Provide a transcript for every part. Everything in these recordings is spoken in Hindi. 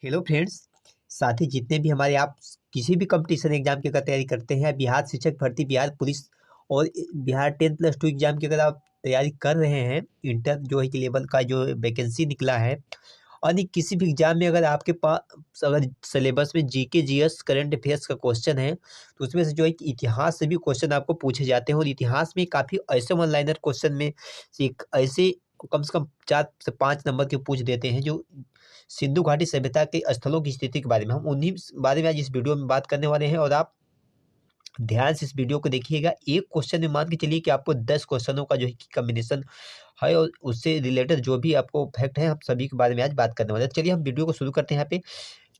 Hello friends. साथी जितने भी हमारे आप किसी भी कंपटीशन एग्जाम की अगर तैयारी करते हैं, बिहार शिक्षक भर्ती, बिहार पुलिस और बिहार 10+2 एग्जाम की अगर आप तैयारी कर रहे हैं, इंटर जो है कि लेवल का जो वैकेंसी निकला है, और किसी भी एग्जाम में अगर आपके पास अगर सिलेबस में जीके जीएस करंट अफेयर्स का क्वेश्चन है, तो उसमें से जो है कि इतिहास से भी क्वेश्चन आपको पूछे जाते हैं। और इतिहास में काफ़ी ऐसे वन लाइनर क्वेश्चन में से एक ऐसे कम से कम 4 से 5 नंबर के पूछ देते हैं, जो सिंधु घाटी सभ्यता के स्थलों की स्थिति के बारे में, हम उन्हीं बारे में आज इस वीडियो में बात करने वाले हैं। और आप ध्यान से इस वीडियो को देखिएगा। एक क्वेश्चन में मान के चलिए कि आपको 10 क्वेश्चनों का जो है कि कॉम्बिनेशन है, और उससे रिलेटेड जो भी आपको फैक्ट है, हम सभी के बारे में आज बात करने वाले हैं। चलिए हम वीडियो को शुरू करते हैं। यहाँ पे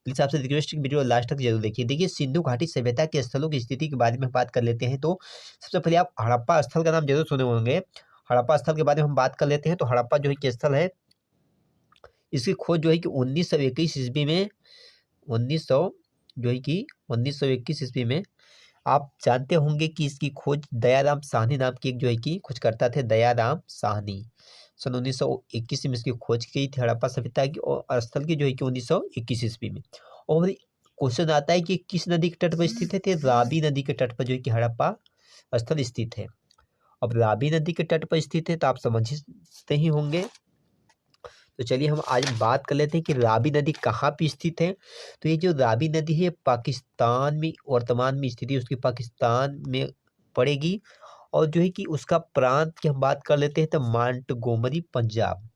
प्लीज आपसे रिक्वेस्ट, वीडियो लास्ट तक जरूर देखिए। देखिए, सिंधु घाटी सभ्यता के स्थलों की स्थिति के बारे में बात कर लेते हैं। तो सबसे पहले आप हड़प्पा स्थल का नाम जरूर सुने होंगे। हड़प्पा स्थल के बारे में हम बात कर लेते हैं। तो हड़प्पा जो है कि स्थल है, इसकी खोज जो है कि 1921 ईस्वी में 1921 ईस्वी में आप जानते होंगे कि इसकी खोज दयाराम साहनी नाम की एक जो है कि खोज करता थे, दयाराम साहनी। सन 1921 में इसकी खोज की थी हड़प्पा सभ्यता की, और स्थल की जो है कि 1921 ईस्वी में। और क्वेश्चन आता है कि किस नदी के तट पर स्थित है, तो रावी नदी के तट पर जो है कि हड़प्पा स्थल स्थित है। अब रावी नदी के तट पर स्थित है तो आप समझते ही होंगे। तो चलिए हम आज बात कर लेते हैं कि रावी नदी कहाँ पे स्थित है। तो ये जो रावी नदी है, पाकिस्तान में वर्तमान में स्थिति उसकी पाकिस्तान में पड़ेगी। और जो है कि उसका प्रांत की हम बात कर लेते हैं, तो मांटगोमरी पंजाब,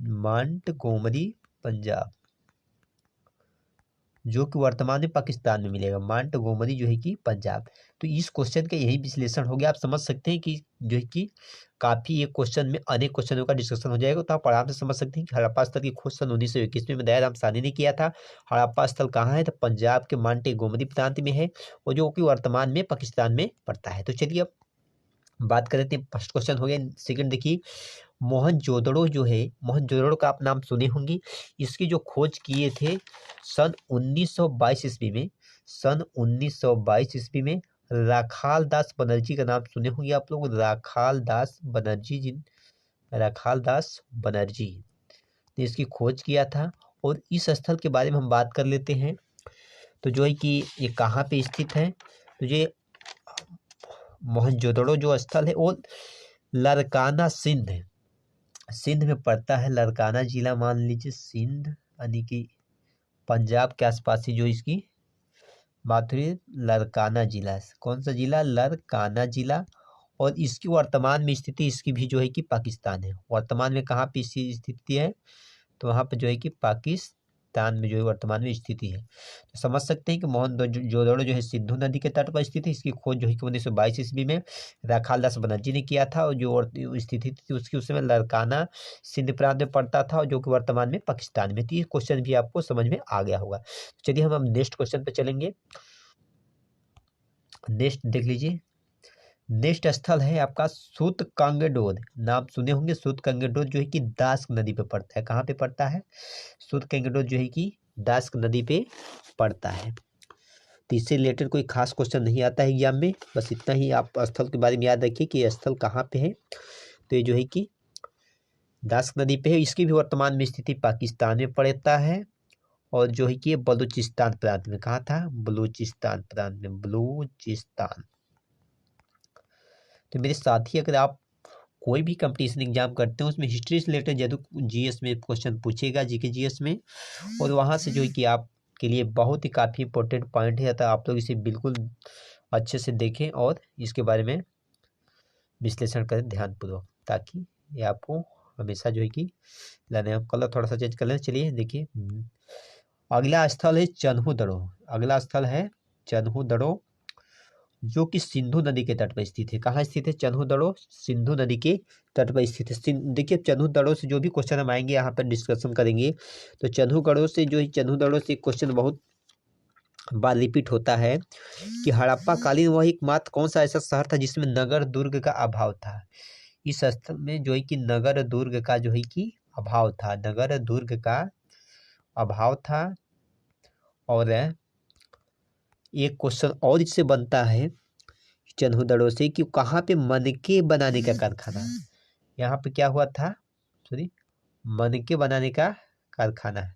मांटगोमरी पंजाब जो कि वर्तमान में पाकिस्तान में मिलेगा, मांटगोमरी जो है कि पंजाब। तो इस क्वेश्चन का यही विश्लेषण हो गया। आप समझ सकते हैं कि जो है कि काफी एक क्वेश्चन में अनेक क्वेश्चनों का डिस्कशन हो जाएगा। तो आप आराम से समझ सकते हैं कि हड़प्पा स्थल की खोज सन 1921 में दयाराम साहनी ने किया था। हड़प्पा स्थल कहाँ है, तो पंजाब के मांटेगोमरी प्रांत में है, और जो कि वर्तमान में पाकिस्तान में पड़ता है। तो चलिए अब बात कर लेते हैं। फर्स्ट क्वेश्चन हो गया। सेकंड देखिए, मोहनजोदड़ो जो है, मोहनजोदड़ो का आप नाम सुने होंगे। इसकी जो खोज किए थे सन 1922 ईस्वी में, सन 1922 ईस्वी में राखाल दास बनर्जी का नाम सुने होंगे आप लोग। राखाल दास बनर्जी जी, राखाल दास बनर्जी ने इसकी खोज किया था। और इस स्थल के बारे में हम बात कर लेते हैं। तो जो है कि ये कहाँ पे स्थित है, तो ये मोहनजोदड़ो जो स्थल है वो लरकाना सिंध है, सिंध में पड़ता है। लरकाना जिला मान लीजिए, सिंध यानी कि पंजाब के आसपास ही जो इसकी बात हो रही है। लरकाना जिला, कौन सा जिला, लरकाना जिला। और इसकी वर्तमान में स्थिति इसकी भी जो है कि पाकिस्तान है। वर्तमान में कहाँ पे इसकी स्थिति है, तो वहाँ पे जो है कि पाकिस्तान में जो है वर्तमान में स्थिति है। तो समझ सकते हैं कि मोहनजोदड़ो जो है सिंधु नदी के तट पर स्थित है। इसकी खोज जो है कि 1922 ईस्वी में राखाल दास बनर्जी ने किया था, और जो स्थिति थी उसकी उस समय लरकाना सिंध प्रांत में पड़ता था, और जो कि वर्तमान में पाकिस्तान में थी। ये क्वेश्चन भी आपको समझ में आ गया होगा। तो चलिए हम नेक्स्ट क्वेश्चन पे चलेंगे। नेक्स्ट देख लीजिए। नेक्स्ट स्थल है आपका सूतकंगडोद, नाम सुने होंगे। सूतकंगडोद जो है कि दास नदी पे पड़ता है। कहाँ पे पड़ता है, सूतकंगडोद जो है कि दास नदी पे पड़ता है। तो इससे रिलेटेड कोई खास क्वेश्चन नहीं आता है एग्जाम में, बस इतना ही आप स्थल के बारे में याद रखिए कि ये स्थल कहाँ पे है। तो ये जो है कि दास नदी पे है। इसकी भी वर्तमान में स्थिति पाकिस्तान में पड़ता है, और जो है कि ये बलूचिस्तान प्रांत में, कहा था, बलूचिस्तान प्रांत में, बलूचिस्तान। तो मेरे साथी, अगर आप कोई भी कंपटीशन एग्जाम करते हैं उसमें हिस्ट्री से रिलेटेड जरूर जीएस में क्वेश्चन पूछेगा, जीके जीएस में। और वहाँ से जो है कि आपके लिए बहुत ही काफ़ी इंपॉर्टेंट पॉइंट है, तो आप लोग इसे बिल्कुल अच्छे से देखें और इसके बारे में विश्लेषण करें ध्यानपूर्वक, ताकि ये आपको हमेशा जो है कि लाने। हम कलर थोड़ा सा चेंज कर लें। चलिए देखिए, अगला स्थल है चन्हू-दड़ो। अगला स्थल है चन्हू-दड़ो, जो कि सिंधु नदी के तट पर स्थित है। कहाँ स्थित है, चन्हू-दड़ो सिंधु नदी के तट पर स्थित है। देखिए, चन्हू-दड़ो से जो भी क्वेश्चन हम आएंगे यहाँ पर डिस्कशन करेंगे। तो चन्हू-दड़ो से जो है, चन्हू-दड़ो से क्वेश्चन बहुत बार रिपीट होता है कि हड़प्पा कालीन वह एकमात्र कौन सा ऐसा शहर था जिसमें नगर दुर्ग का अभाव था। इस स्थल में जो है कि नगर दुर्ग का जो है कि अभाव था, नगर दुर्ग का अभाव था। और एक क्वेश्चन और इससे बनता है चन्हू-दड़ो से कि कहाँ पे मनके बनाने का कारखाना, यहाँ पे क्या हुआ था, सॉरी, मनके बनाने का कारखाना है।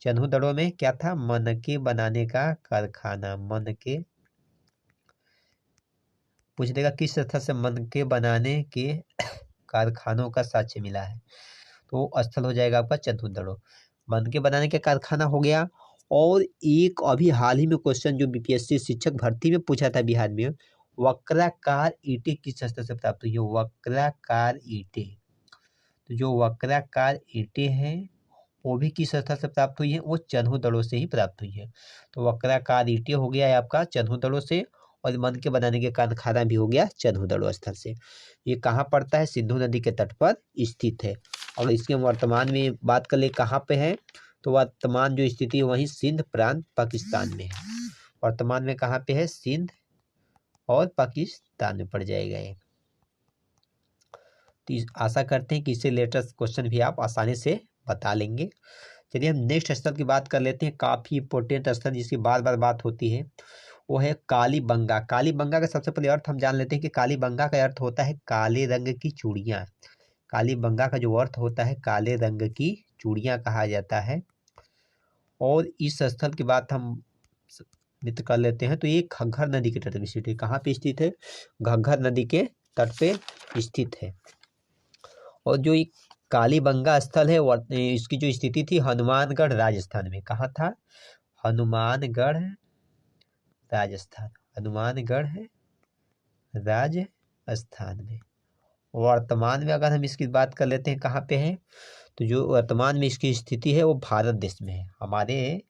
चन्हू में क्या था, मनके बनाने का कारखाना। मनके पूछ देगा किस स्थल से मनके बनाने के कारखानों का साक्ष्य मिला है, तो स्थल हो जाएगा आपका चन्हू। मनके बनाने के कारखाना हो गया। और एक अभी हाल ही में क्वेश्चन जो बीपीएससी शिक्षक भर्ती में पूछा था बिहार में, वक्राकार ईंटें किस स्थल से प्राप्त हुई है। वक्राकार ईंटें, तो जो वक्राकार ईंटें हैं वो भी किस स्थल से प्राप्त हुई है, वो चन्हू से ही प्राप्त हुई है। तो वक्राकार ईंटें हो गया है आपका चन्हू से, और मन के बनाने के कारखाना भी हो गया चन्हू स्थल से। ये कहाँ पड़ता है, सिंधु नदी के तट पर स्थित है। और इसके वर्तमान में बात कर ले कहाँ पे है, तो वर्तमान जो स्थिति है वही सिंध प्रांत पाकिस्तान में है। वर्तमान में कहाँ पे है, सिंध और पाकिस्तान में पड़ जाएगा ये। तो आशा करते हैं कि इससे लेटेस्ट क्वेश्चन भी आप आसानी से बता लेंगे। चलिए हम नेक्स्ट स्थल की बात कर लेते हैं। काफ़ी इंपॉर्टेंट स्थल जिसकी बार बार बात होती है वो है कालीबंगा। कालीबंगा का सबसे पहले अर्थ हम जान लेते हैं कि कालीबंगा का अर्थ होता है काले रंग की चूड़ियाँ। कालीबंगा का जो अर्थ होता है काले रंग की चूड़ियाँ कहा जाता है। और इस स्थल की बात हम मित्र कर लेते हैं तो ये घग्गर नदी के तट पर स्थित है। कहाँ पे स्थित है, घग्गर नदी के तट पे स्थित है। और जो एक कालीबंगा स्थल है इसकी जो स्थिति थी हनुमानगढ़ राजस्थान में। कहाँ था, हनुमानगढ़ राजस्थान। हनुमानगढ़ है राजस्थान में। वर्तमान में अगर हम इसकी बात कर लेते हैं कहाँ पे है, तो जो वर्तमान में इसकी स्थिति है वो भारत देश में है। हमारे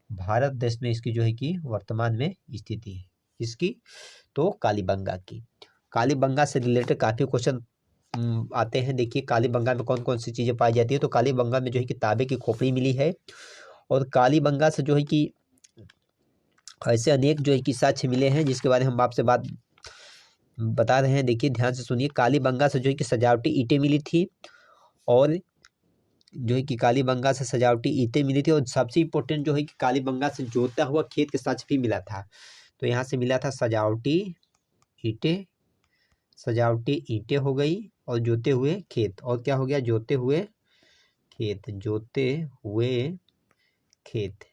भारत देश में इसकी जो है कि वर्तमान में स्थिति है इसकी, तो कालीबंगा की। कालीबंगा से रिलेटेड काफ़ी क्वेश्चन आते हैं। देखिए कालीबंगा में कौन कौन सी चीज़ें पाई जाती है, तो कालीबंगा में जो है कि तांबे की खोपड़ी मिली है। और कालीबंगा से जो है कि ऐसे अनेक जो है कि साक्ष्य मिले हैं जिसके बारे में हम आपसे बात बता रहे हैं। देखिए ध्यान से सुनिए, कालीबंगा से जो है कि सजावटी ईंटें मिली थी, और जो है कि कालीबंगा से सजावटी ईंटें मिली थी। और सबसे इम्पोर्टेंट जो है कि कालीबंगा से जोता हुआ खेत के साक्ष्य भी मिला था। तो यहाँ से मिला था सजावटी ईंटें, सजावटी ईंटें हो गई, और जोते हुए खेत। और क्या हो गया, जोते हुए खेत। जोते हुए खेत,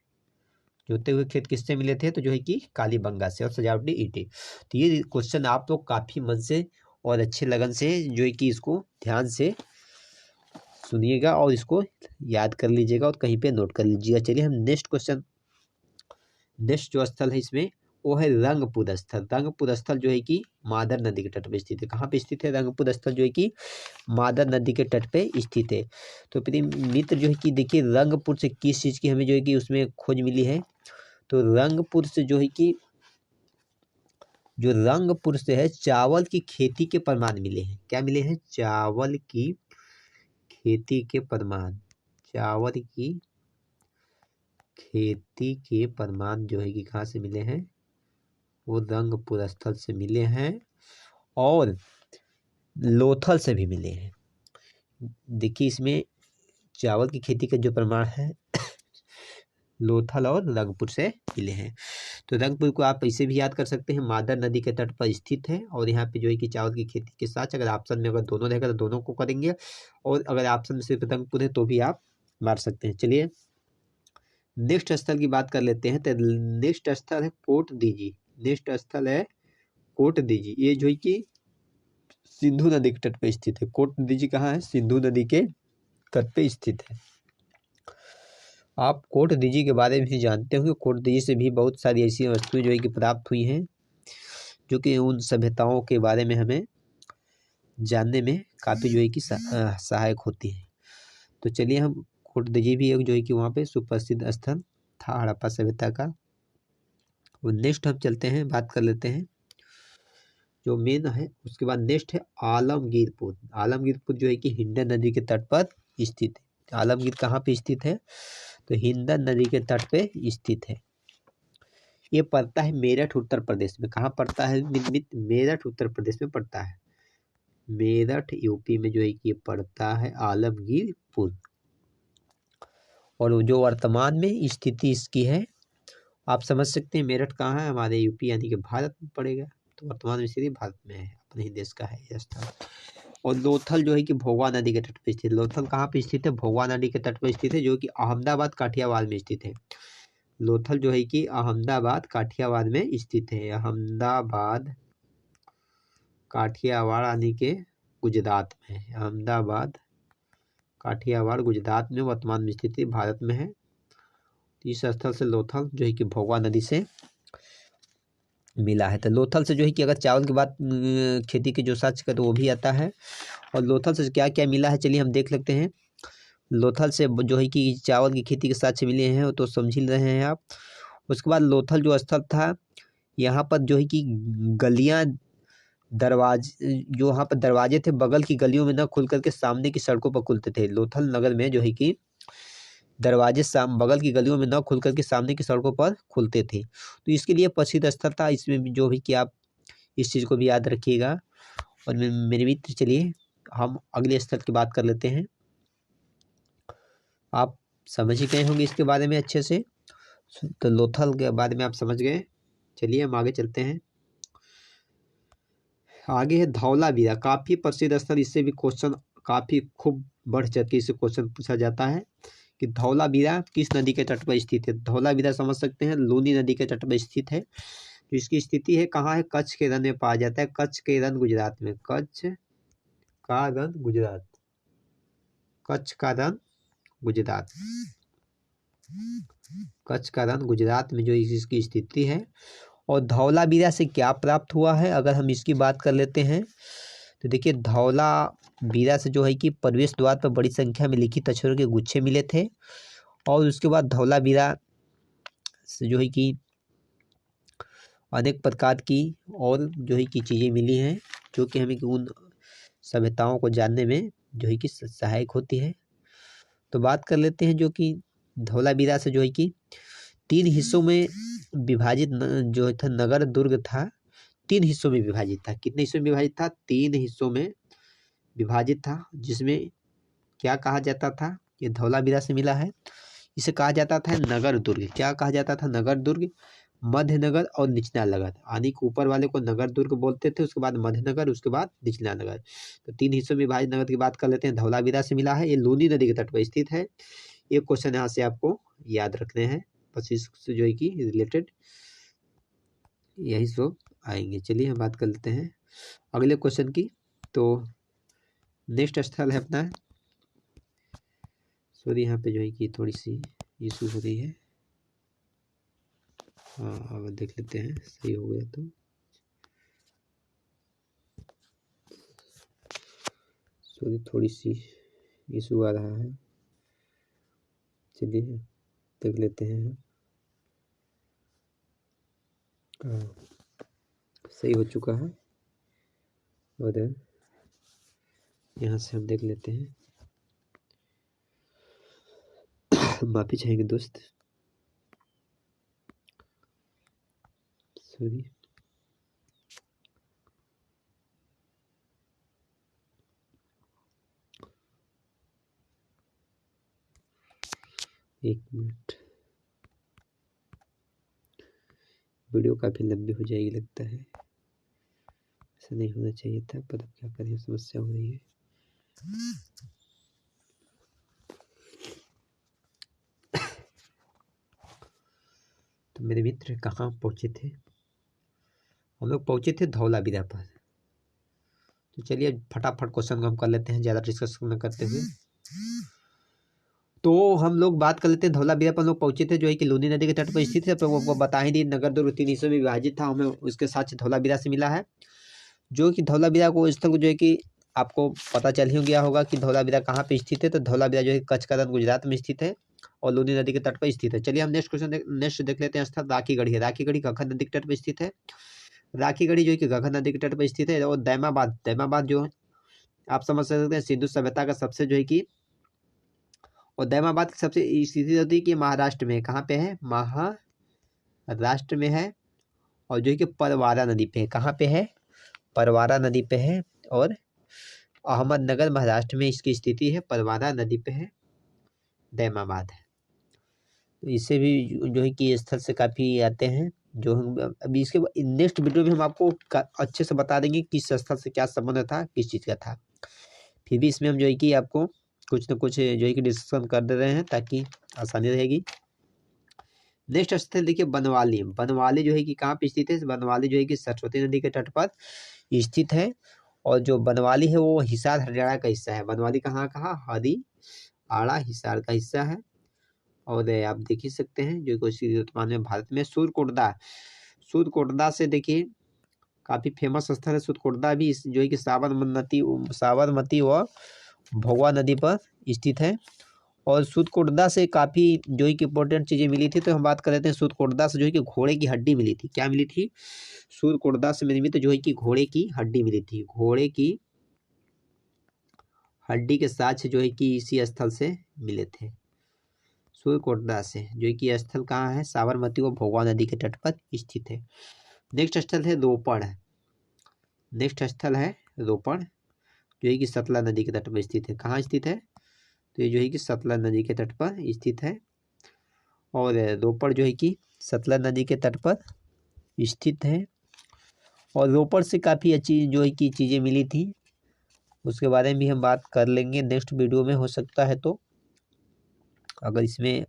जोते हुए खेत किससे मिले थे, तो जो है कि कालीबंगा से। और सजावटी ईंटें। तो ये क्वेश्चन आप लोग काफ़ी मन से और अच्छे लगन से जो है कि इसको ध्यान से सुनिएगा और इसको याद कर लीजिएगा और कहीं पे नोट कर लीजिएगा। चलिए हम नेक्स्ट क्वेश्चन, नेक्स्ट जो स्थल है इसमें वो है रंगपुर स्थल। रंगपुर स्थल जो है कि मादर नदी के तट पे स्थित है। कहाँ पे स्थित है, रंगपुर स्थल जो है कि मादर नदी के तट पे स्थित है। तो प्रिय मित्र जो है कि देखिए रंगपुर से किस चीज़ की हमें जो है कि उसमें खोज मिली है, तो रंगपुर से जो है कि जो रंगपुर से है चावल की खेती के प्रमाण मिले हैं। क्या मिले हैं, चावल की खेती के प्रमाण। चावल की खेती के प्रमाण जो है कि कहाँ से मिले हैं, वो रंगपुर स्थल से मिले हैं, और लोथल से भी मिले हैं। देखिए इसमें चावल की खेती का जो प्रमाण है लोथल और रंगपुर से मिले हैं। तो रंगपुर को आप ऐसे भी याद कर सकते हैं, मादर नदी के तट पर स्थित है। और यहाँ पे जो है कि चावल की खेती के साथ अगर ऑप्शन में अगर दोनों रहेगा तो दोनों को करेंगे, और अगर ऑप्शन में सिर्फ रंगपुर है तो भी आप मार सकते हैं। चलिए नेक्स्ट स्थल की बात कर लेते हैं। तो नेक्स्ट स्थल है कोट दीजी। नेक्स्ट स्थल है कोट दीजी। ये जो है कि सिंधु नदी के तट पर स्थित है। कोट दीजी कहाँ है, सिंधु नदी के तट पे स्थित है। आप कोट दीजी के बारे में भी जानते होंगे। कोट दीजी से भी बहुत सारी ऐसी वस्तुएं जो है कि प्राप्त हुई हैं जो कि उन सभ्यताओं के बारे में हमें जानने में काफ़ी जो है कि सहायक होती है। तो चलिए हम कोट दीजी भी एक जो है कि वहाँ पे सुप्रसिद्ध स्थल था हड़प्पा सभ्यता का। और नेक्स्ट हम चलते हैं, बात कर लेते हैं जो मेन है। उसके बाद नेक्स्ट है आलमगीरपुर। आलमगीरपुर जो है कि हिंडन नदी के तट पर स्थित है। आलमगीर कहाँ पे स्थित है, तो हिंडन नदी के तट पे स्थित है। ये पड़ता है मेरठ उत्तर प्रदेश में। कहाँ पड़ता है, मेरठ उत्तर प्रदेश में पड़ता है। मेरठ यूपी में जो है कि ये पड़ता है आलमगीरपुर। और जो वर्तमान में स्थिति इसकी है, आप समझ सकते हैं मेरठ कहाँ है, हमारे यूपी यानी कि भारत में पड़ेगा। तो वर्तमान में स्थिति भारत में है, अपने ही देश का है यह स्थान। और लोथल जो है कि भोगवा नदी के तट पर स्थित है। लोथल कहाँ पे स्थित है? भोगवा नदी के तट पर स्थित है, जो कि अहमदाबाद काठियावाड़ में स्थित है। लोथल जो है कि अहमदाबाद काठियावाड़ में स्थित है। अहमदाबाद काठियावाड़ यानी के गुजरात में है। अहमदाबाद काठियावाड़ गुजरात में वर्तमान में स्थित है, भारत में है। तो इस स्थल से लोथल जो है कि भोगवा नदी से मिला है। तो लोथल से जो है कि अगर चावल की बात खेती की जो सर्च कर तो वो भी आता है। और लोथल से क्या क्या मिला है चलिए हम देख लेते हैं। लोथल से जो है कि चावल की खेती के साक्ष्य मिले हैं, वो तो समझ ही रहे हैं आप। उसके बाद लोथल जो स्थल था, यहाँ पर जो है कि गलियाँ दरवाजे, जो वहाँ पर दरवाजे थे बगल की गलियों में न खुल करके सामने की सड़कों पर खुलते थे। लोथल नगर में जो है कि दरवाजे बगल की गलियों में न खुल करके सामने की सड़कों पर खुलते थे। तो इसके लिए प्रसिद्ध स्थल था। इसमें भी जो भी कि आप इस चीज़ को भी याद रखिएगा। और मेरे मित्र चलिए हम अगले स्थल की बात कर लेते हैं। आप समझ ही गए होंगे इसके बारे में अच्छे से। तो लोथल के बारे में आप समझ गए। चलिए हम आगे चलते हैं। आगे है धौलावीरा, काफ़ी प्रसिद्ध स्थल। इससे भी क्वेश्चन काफ़ी खूब बढ़ चढ़ के इससे क्वेश्चन पूछा जाता है कि धौलावीरा किस नदी के तट पर स्थित है। धौलावीरा समझ सकते हैं लूनी नदी के तट पर स्थित है। तो इसकी स्थिति है कहाँ है? कच्छ के रण में पाया जाता है। कच्छ के रण गुजरात में। कच्छ का रण गुजरात। कच्छ का रण गुजरात। कच्छ का रण गुजरात में जो इसकी स्थिति है। और धौलावीरा से क्या प्राप्त हुआ है अगर हम इसकी बात कर लेते हैं तो देखिए धौलावीरा से जो है कि प्रवेश द्वार पर बड़ी संख्या में लिखित अक्षरों के गुच्छे मिले थे। और उसके बाद धौलावीरा से जो है कि अनेक प्रकार की और जो है कि चीज़ें मिली हैं, जो कि हमें उन सभ्यताओं को जानने में जो है कि सहायक होती है। तो बात कर लेते हैं जो कि धौलावीरा से जो है कि 3 हिस्सों में विभाजित जो था नगर दुर्ग था। 3 हिस्सों में विभाजित था। कितने हिस्सों में विभाजित था? 3 हिस्सों में विभाजित था। जिसमें क्या कहा जाता था? ये धौलावीरा से मिला है। इसे कहा जाता था नगर दुर्ग। क्या कहा जाता था? नगर दुर्ग, मध्य नगर और निचला नगर। यानी कि ऊपर वाले को नगर दुर्ग बोलते थे, उसके बाद मध्य नगर, उसके बाद निचला नगर। तो 3 हिस्सों में विभाजित नगर की बात कर लेते हैं। धौलावीरा से मिला है। ये लूनी नदी के तट पर स्थित है। ये क्वेश्चन यहाँ से आपको याद रखने हैं, बस इससे जो है कि रिलेटेड यही सब आएंगे। चलिए हम बात कर लेते हैं अगले क्वेश्चन की। तो नेक्स्ट स्थल है अपना, सॉरी यहाँ पे जो है कि थोड़ी सी इशू हो रही है। हाँ अब देख लेते हैं, सही हो गया तो। सॉरी थोड़ी सी इशू आ रहा है, चलिए देख लेते हैं। सही हो चुका है और यहाँ से हम देख लेते हैं। माफी चाहेंगे दोस्त, सॉरी। एक मिनट, वीडियो काफ़ी लंबी हो जाएगी लगता है। ऐसा नहीं होना चाहिए था, पर अब क्या करें, समस्या हो रही है। तो मेरे मित्र कहाँ पहुँचे थे? हम लोग पहुँचे थे धौलावीरा पर। तो चलिए फटाफट क्वेश्चन को हम कर लेते हैं, ज़्यादा डिस्कस न करते हुए। तो हम लोग बात कर लेते हैं धौलावीरा पर। लोग पहुंचे थे जो है कि लूनी नदी के तट पर स्थित है। तो वो बता ही दी, नगर दुर्ग 3 हिस्सों में विभाजित था। हमें उसके साथ धौलावीरा से मिला है। जो कि धौलावीरा को स्थल को जो है कि आपको पता चल ही गया होगा कि धौलावीरा कहाँ पे स्थित है। तो धौलावीरा जो है कच्छ का रण गुजरात में स्थित है और लूनी नदी के तट पर स्थित है। चलिए हम नेक्स्ट देख लेते हैं स्थल राखीगढ़ी है। राखीगढ़ी घग्गर नदी के तट पर स्थित है। राखीगढ़ी जो है कि घग्गर नदी के तट पर स्थित है। और दैमाबाद जो है आप समझ सकते हैं सिंधु सभ्यता का सबसे जो है कि, और दैमाबाद की सबसे स्थिति होती है कि महाराष्ट्र में। कहाँ पे है? महाराष्ट्र में है। और जो है कि परवारा नदी पे है। कहाँ पे है? परवारा नदी पे है। और अहमदनगर महाराष्ट्र में इसकी स्थिति है। परवारा नदी पे है दैमाबाद है। तो इससे भी जो है कि स्थल से काफ़ी आते हैं। जो हम अभी इसके नेक्स्ट वीडियो में हम आपको अच्छे से बता देंगे किस स्थल से क्या संबंध था, किस चीज़ का था। फिर भी इसमें हम जो है कि आपको कुछ न कुछ जो है कि डिस्कशन कर दे रहे हैं ताकि आसानी रहेगी। नेक्स्ट स्थल देखिए बनवाली। बनवाली जो है कि कहाँ पे स्थित है? बनवाली जो है कि सरस्वती नदी के तट पर स्थित है। और जो बनवाली है वो हिसार हरियाणा का हिस्सा है। बनवाली कहाँ कहाँ? हरियाणा हिसार का हिस्सा है। और आप देख ही सकते हैं जो वर्तमान में भारत में सूर्यकोटदा। सूर्यकोटदा से देखिए काफी फेमस स्थल है सूर्यकोटदा भी, जो है कि साबरमती व भोगवा नदी पर स्थित है। और सूर्यकोटदा से काफी जो है कि इंपॉर्टेंट चीजें मिली थी, तो हम बात कर लेते हैं। सूर्यकोटदा से जो है कि घोड़े की हड्डी मिली थी। क्या मिली थी? सूर्यकोटदा से निर्मित जो है कि घोड़े की हड्डी मिली थी। घोड़े की हड्डी के साक्ष्य जो है कि इसी स्थल से मिले थे। सूर्यकोटदा से जो है कि यह स्थल कहाँ है? साबरमती व भोगवा नदी के तट पर स्थित है। नेक्स्ट स्थल है रोपड़। नेक्स्ट स्थल है रोपड़ जो है कि सतलज नदी के तट पर स्थित है। कहाँ स्थित है? तो ये जो है कि सतलज नदी के तट पर स्थित है। और रोपड़ जो है कि सतलज नदी के तट पर स्थित है। और रोपड़ से काफ़ी अच्छी जो है कि चीज़ें मिली थी, उसके बारे में भी हम बात कर लेंगे नेक्स्ट वीडियो में। हो सकता है तो अगर इसमें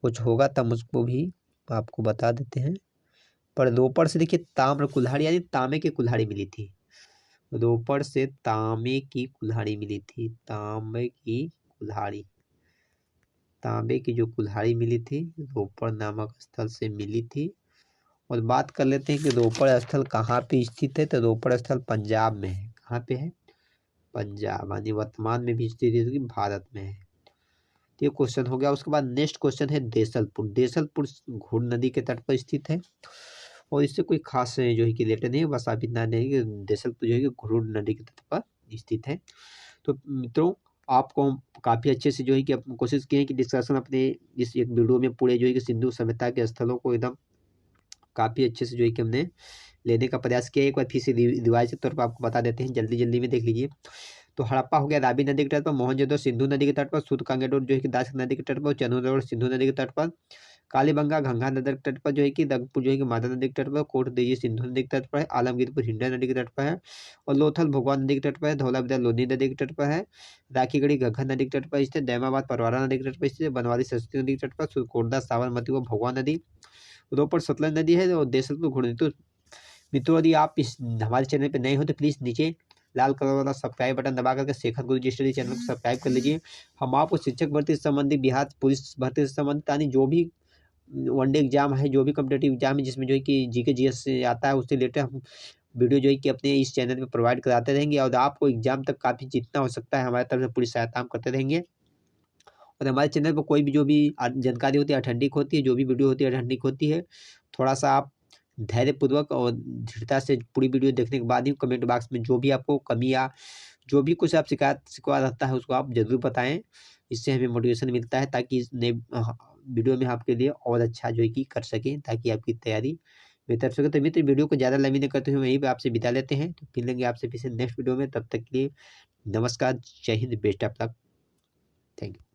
कुछ होगा तब उसको भी आपको बता देते हैं। पर रोपड़ से देखिए ताम्र कुल्हाड़ी यानी तांबे की कुल्हाड़ी मिली थी। रोपड़ से तांबे की कुल्हाड़ी मिली थी। तांबे की कुल्हाड़ी, तांबे की जो कुल्हाड़ी मिली थी रोपड़ नामक स्थल से मिली थी। और बात कर लेते हैं कि रोपड़ स्थल कहाँ पे स्थित है। तो रोपड़ स्थल पंजाब में है। कहाँ पे है? पंजाब, यानी वर्तमान में भी स्थित है, भारत में है। तो ये क्वेश्चन हो गया। उसके बाद नेक्स्ट क्वेश्चन है देसलपुर। देसलपुर घोड़ नदी के तट पर स्थित है। और इससे कोई खास जो है कि रिलेटेड नहीं है, बस आप इतना नहीं कि देसलपुर जो है कि घोड़ नदी के तट पर स्थित है। तो मित्रों आपको हम काफ़ी अच्छे से जो है कि कोशिश किए हैं कि डिस्कशन अपने इस एक वीडियो में पूरे जो है कि सिंधु सभ्यता के स्थलों को एकदम काफ़ी अच्छे से जो है कि हमने लेने का प्रयास किया। एक बार फिर से रिवाइज के तौर पर आपको बता देते हैं, जल्दी जल्दी में देख लीजिए। तो हड़प्पा हो गया रावी नदी के तट पर, मोहनजोदड़ो सिंधु नदी के तट पर, सूतकांगेडोर जो है कि दास नदी के तट पर, चंदौड़ सिंधु नदी के तट पर, कालीबंगा गंगा नदी के तट पर जो है कि दगपुर जो है कि माता नदी के तट पर, कोट देजी सिंधु नदी के तट पर है, आलमगीरपुर हिंडा नदी के तट पर है, और लोथल भगवान नदी के तट पर है, धौलावीरा लोनी नदी के तट पर है, राखीगढ़ी घग्घर नदी के तट पर स्थित, दैमाबाद परवारा नदी के तट पर स्थित, बनवारी सरस्वती नदी के तट पर, सुरकोटदा साबरमती व भगवा नदी, रोपड़ सतलज नदी है, और देसलपुर घोड़ नदी। तो मित्रों यदि आप इस हमारे चैनल पर नए हो तो प्लीज़ नीचे लाल कलर वाला सब्सक्राइब बटन दबा करके शेखर गुरुजी स्टडी चैनल को सब्सक्राइब कर लीजिए। हम आपको शिक्षक भर्ती से संबंधित, बिहार पुलिस भर्ती से संबंधित, यानी जो भी वनडे एग्जाम है, जो भी कॉम्पिटेटिव एग्जाम है जिसमें जो है कि जीके जीएस से आता है, उससे रिलेटेड हम वीडियो जो है कि अपने इस चैनल पे प्रोवाइड कराते रहेंगे। और आपको एग्जाम तक काफ़ी जितना हो सकता है हमारे तरफ से पूरी सहायता हम करते रहेंगे। और हमारे चैनल पर कोई भी जो भी जानकारी होती है ऑथेंटिक होती है, जो भी वीडियो होती है ऑथेंटिक होती है। थोड़ा सा आप धैर्यपूर्वक और दृढ़ता से पूरी वीडियो देखने के बाद ही कमेंट बॉक्स में जो भी आपको कमी या जो भी कुछ आप शिकवा रहता है उसको आप ज़रूर बताएं। इससे हमें मोटिवेशन मिलता है ताकि इस नए वीडियो में आपके लिए और अच्छा जो है कि कर सकें, ताकि आपकी तैयारी बेहतर सके। तो मित्र वीडियो को ज़्यादा लंबी नहीं करते हुए वहीं पे आपसे विदा लेते हैं। तो मिलेंगे आपसे फिर से नेक्स्ट वीडियो में, तब तक के लिए नमस्कार, जय Hind, best of luck, thank you.